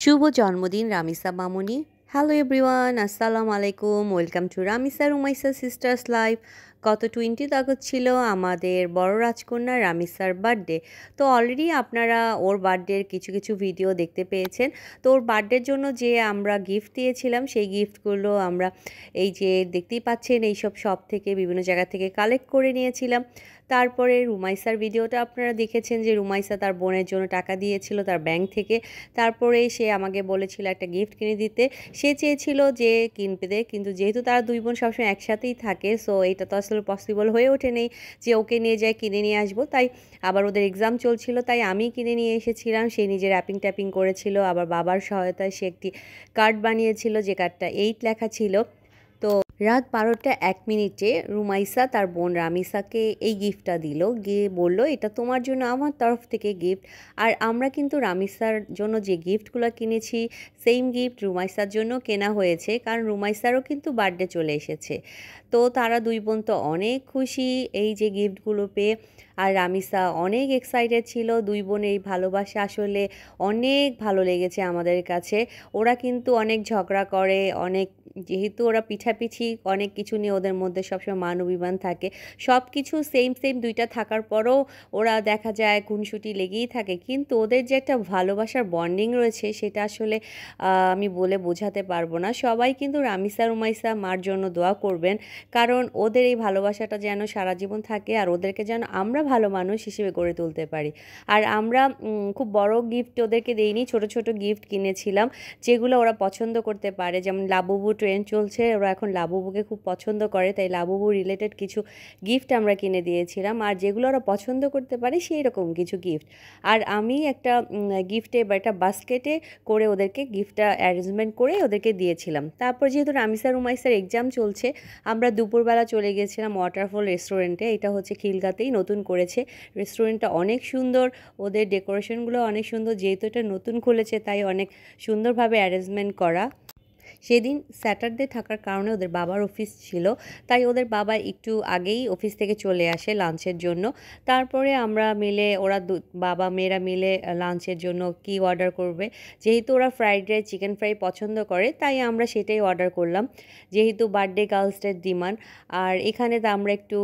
শুভ জন্মদিন রামিসা মামুনি। Hello everyone, আসসালামু আলাইকুম। Welcome to Ramisa Rumaisa sisters life. গত 20 আগস্ট ছিল আমাদের বড় রাজকন্যা রামিসার বার্থডে। তো অলরেডি আপনারা ওর বার্থডের কিছু কিছু ভিডিও দেখতে পেয়েছেন। তো ওর বার্থডের জন্য যে আমরা গিফট দিয়েছিলাম সেই গিফটগুলো আমরা এই যে দেখতেই পাচ্ছেন এইসব শপ থেকে বিভিন্ন জায়গা থেকে কালেক্ট করে নিয়েছিলাম। তারপরে রুমাইসার ভিডিওটা আপনারা দেখেছেন যে রুমাইসা তার বোনের জন্য টাকা দিয়েছিল তার ব্যাংক থেকে। তারপরে সে আমাকে বলেছিল একটা গিফট কিনে দিতে। সে চেয়েছিল যে কিনতে, কিন্তু যেহেতু তারা দুই বোন সবসময় একসাথেই থাকে, সো এটা তো আসলে পসিবল হয়ে ওঠেনি যে ওকে নিয়ে যাই কিনে নিয়ে আসবো। তাই আবার ওদের এক্সাম চলছিল, তাই আমি কিনে নিয়ে এসেছিলাম। সে নিজে র্যাপিং ট্যাপিং করেছিল, আবার বাবার সহায়তায় সে একটি কার্ড বানিয়েছিল যে কার্ডটা 8 লেখা ছিল। তো রাত 12টা 1 মিনিটে রুমাইসা তার বোন রামিসাকে এই গিফটটা দিল, গিয়ে বলল এটা তোমার জন্য আমার তরফ থেকে গিফট। আর আমরা কিন্তু রামিসার জন্য যে গিফটগুলো কিনেছি সেম গিফট রুমাইসার জন্য কেনা হয়েছে, কারণ রুমাইসারও কিন্তু বার্থডে চলে এসেছে। তো তারা দুই বোন তো অনেক খুশি এই যে গিফটগুলো পেয়ে। আর রামিসা অনেক এক্সাইটেড ছিল। দুই বোনের এই ভালোবাসা আসলে অনেক ভালো লেগেছে আমাদের কাছে। ওরা কিন্তু অনেক ঝগড়া করে, অনেক, যেহেতু ওরা পিঠাপিঠি অনেক কিছু নিয়ে ওদের মধ্যে সবসময় মান অভিমান থাকে। সব কিছু সেম সেম দুইটা থাকার পরেও ওরা দেখা যায় খুনসুটি লেগেই থাকে, কিন্তু ওদের যে একটা ভালোবাসার বন্ডিং রয়েছে সেটা আসলে আমি বলে বোঝাতে পারবো না। সবাই কিন্তু রামিসা রুমাইসা মার জন্য দোয়া করবেন, কারণ ওদের এই ভালোবাসাটা যেন সারা জীবন থাকে আর ওদেরকে যেন আমরা ভালো মানুষ হিসেবে গড়ে তুলতে পারি। আর আমরা খুব বড় গিফট ওদেরকে দেইনি, ছোট ছোট গিফট কিনেছিলাম যেগুলো ওরা পছন্দ করতে পারে। যেমন লাবুবু ট্রেন্ড চলছে, ওরা এখন লাবুবুকে খুব পছন্দ করে, তাই লাবুবু রিলেটেড কিছু গিফট আমরা কিনে দিয়েছিলাম। আর যেগুলো ওরা পছন্দ করতে পারে সেই রকম কিছু গিফট। আর আমি একটা গিফটে বা একটা বাস্কেটে করে ওদেরকে গিফটটা অ্যারেঞ্জমেন্ট করে ওদেরকে দিয়েছিলাম। তারপর যেহেতু রামিসা রুমাইসার এক্সাম চলছে, আমরা দুপুরবেলা চলে গেছিলাম ওয়াটারফল রেস্টুরেন্টে। এটা হচ্ছে খিলগাতেই নতুন করেছে রেস্টুরেন্টটা, অনেক সুন্দর, ওদের ডেকোরেশনগুলো অনেক সুন্দর। যেহেতু এটা নতুন খুলেছে তাই অনেক সুন্দরভাবে অ্যারেঞ্জমেন্ট করা। সেদিন স্যাটারডে থাকার কারণে ওদের বাবার অফিস ছিল, তাই ওদের বাবা একটু আগেই অফিস থেকে চলে আসে লাঞ্চের জন্য। তারপরে আমরা মিলে, ওরা বাবা মেয়েরা মিলে লাঞ্চের জন্য কি অর্ডার করবে, যেহেতু ওরা ফ্রাইড রাইস চিকেন ফ্রাই পছন্দ করে তাই আমরা সেটাই অর্ডার করলাম, যেহেতু বার্থডে গার্লসদের ডিমান্ড। আর এখানে তো আমরা একটু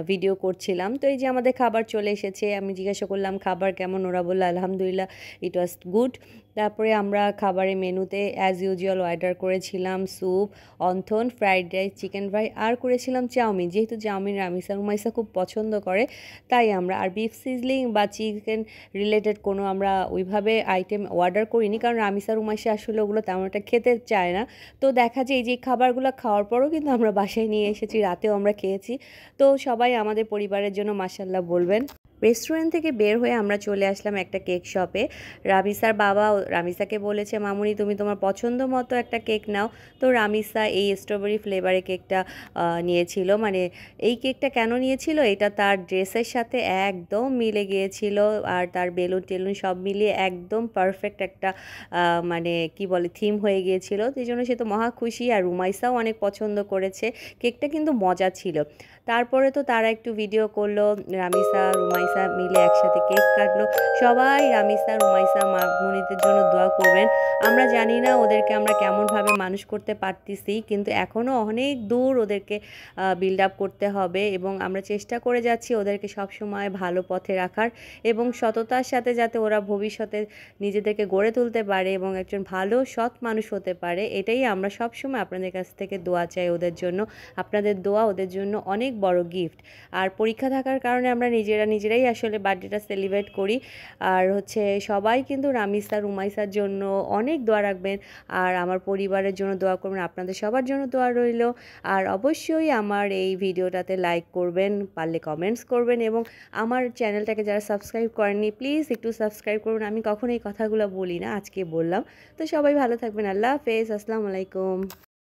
ভিডিও করছিলাম। তো এই যে আমাদের খাবার চলে এসেছে, আমি জিজ্ঞাসা করলাম খাবার কেমন, ওরা বললো আলহামদুলিল্লাহ, ইট ওয়াজ গুড। তারপরে আমরা খাবারের মেনুতে অ্যাজ ইউজুয়াল অর্ডার করেছিলাম soup, wonton, fried rice, chicken fry, আর করেছিলাম চাউমিন। যেহেতু চাউমিন রামিসা রুমাইসা খুব পছন্দ করে তাই আমরা, আর বিফ সিজলিং বা চিকেন রিলেটেড কোনো আমরা ওইভাবে আইটেম অর্ডার করিনি, কারণ রামিসা রুমাইসা আসলে ওগুলো তেমন একটা খেতে চায় না। তো দেখা যায় এই যে খাবারগুলো খাওয়ার পরও কিন্তু আমরা বাসায় নিয়ে এসেছি, রাতেও আমরা খেয়েছি। তো সবাই আমাদের পরিবারের জন্য মাশাআল্লাহ বলবেন। রেস্টুরেন্ট থেকে বের হয়ে আমরা চলে আসলাম একটা কেক শপে। রামিসার বাবা রামিসাকে বলেছে মামুনি তুমি তোমার পছন্দ মতো একটা কেক নাও। তো রামিসা এই স্ট্রবেরি ফ্লেভারে কেকটা নিয়েছিল। মানে এই কেকটা কেন নিয়েছিল, এটা তার ড্রেসের সাথে একদম মিলে গিয়েছিল, আর তার বেলুন টেলুন সব মিলিয়ে একদম পারফেক্ট একটা মানে কি বলে থিম হয়ে গিয়েছিল। এই জন্য সে তো মহা খুশি, আর রুমাইসাও অনেক পছন্দ করেছে। কেকটা কিন্তু মজা ছিল। তারপরে তো তারা একটু ভিডিও করলো, রামিসা রুমাইসা মিলে একসাথে কেক কাটলো। সবাই রামিসা রুমাইসা মামুনিদের জন্য দোয়া করবেন। আমরা জানি না ওদেরকে আমরা কেমনভাবে মানুষ করতে পারতেছি, কিন্তু এখনও অনেক দূর ওদেরকে বিল্ড আপ করতে হবে, এবং আমরা চেষ্টা করে যাচ্ছি ওদেরকে সবসময় ভালো পথে রাখার এবং সততার সাথে, যাতে ওরা ভবিষ্যতে নিজেদেরকে গড়ে তুলতে পারে এবং একজন ভালো সৎ মানুষ হতে পারে। এটাই আমরা সবসময় আপনাদের কাছ থেকে দোয়া চাই ওদের জন্য। আপনাদের দোয়া ওদের জন্য অনেক বড় গিফট। আর পরীক্ষা থাকার কারণে আমরা নিজেরাই আসলে বার্থডেটা সেলিব্রেট করি। আর হচ্ছে সবাই কিন্তু রামিসা রুমাইসার জন্য অনেক দোয়া রাখবেন, আর আমার পরিবারের জন্য দোয়া করবেন। আপনাদের সবার জন্য দোয়া রইল। আর অবশ্যই আমার এই ভিডিওটাতে লাইক করবেন, পারলে কমেন্টস করবেন, এবং আমার চ্যানেলটাকে যারা সাবস্ক্রাইব করেননি প্লিজ একটু সাবস্ক্রাইব করুন। আমি কখনো এই কথাগুলো বলি না, আজকে বললাম। তো সবাই ভালো থাকবেন। আল্লাহ হাফেজ, আসসালামু আলাইকুম।